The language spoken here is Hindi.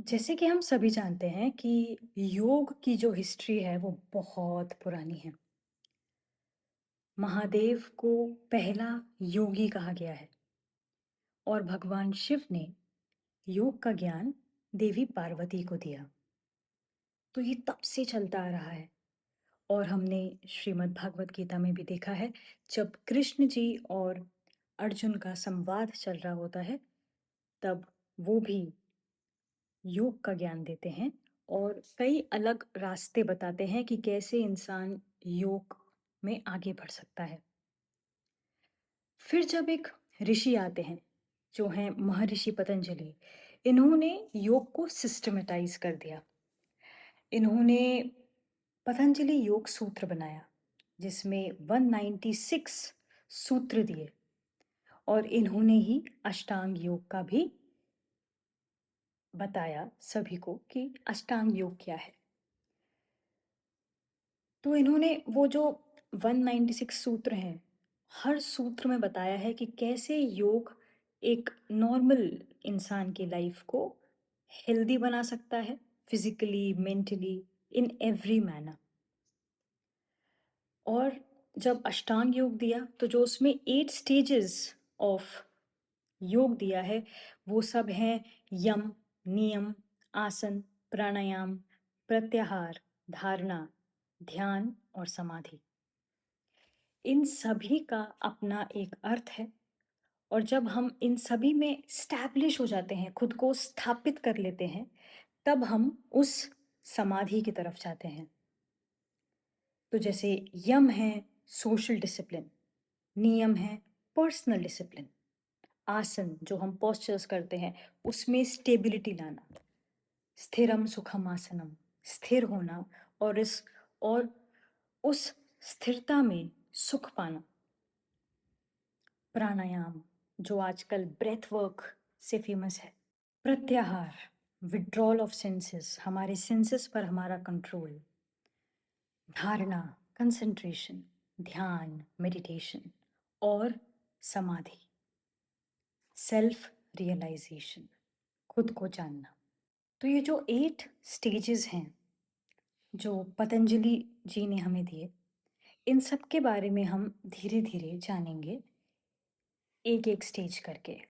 जैसे कि हम सभी जानते हैं कि योग की जो हिस्ट्री है वो बहुत पुरानी है। महादेव को पहला योगी कहा गया है और भगवान शिव ने योग का ज्ञान देवी पार्वती को दिया। तो ये तब से चलता आ रहा है और हमने श्रीमद् भागवत गीता में भी देखा है, जब कृष्ण जी और अर्जुन का संवाद चल रहा होता है, तब वो भी योग का ज्ञान देते हैं और कई अलग रास्ते बताते हैं कि कैसे इंसान योग में आगे बढ़ सकता है। फिर जब एक ऋषि आते हैं, जो हैं महर्षि पतंजलि, इन्होंने योग को सिस्टमैटाइज कर दिया। इन्होंने पतंजलि योग सूत्र बनाया, जिसमें 196 सूत्र दिए और इन्होंने ही अष्टांग योग का भी बताया सभी को कि अष्टांग योग क्या है। तो इन्होंने वो जो 196 सूत्र हैं, हर सूत्र में बताया है कि कैसे योग एक नॉर्मल इंसान की लाइफ को हेल्दी बना सकता है, physically, mentally, in every manner. और जब अष्टांग योग दिया, तो जो उसमें 8 स्टेजेस ऑफ योग दिया है, वो सब हैं यम, नियम, आसन, प्राणायाम, प्रत्याहार, धारणा, ध्यान और समाधि। इन सभी का अपना एक अर्थ है और जब हम इन सभी में स्टैब्लिश हो जाते हैं, खुद को स्थापित कर लेते हैं, तब हम उस समाधि की तरफ जाते हैं। तो जैसे यम है सोशल डिसिप्लिन, नियम है पर्सनल डिसिप्लिन, आसन जो हम पोस्चर्स करते हैं उसमें स्टेबिलिटी लाना, स्थिरम सुखम आसनम, स्थिर होना और इस और उस स्थिरता में सुख पाना। प्राणायाम जो आजकल ब्रेथ वर्क से फेमस है। प्रत्याहार, विड्रॉल ऑफ सेंसेस, हमारे सेंसेस पर हमारा कंट्रोल। धारणा, कंसंट्रेशन, ध्यान, मेडिटेशन और समाधि, सेल्फ रियलाइजेशन, खुद को जानना। तो ये जो 8 स्टेजेस हैं जो पतंजलि जी ने हमें दिए, इन सब के बारे में हम धीरे धीरे जानेंगे, एक एक स्टेज करके।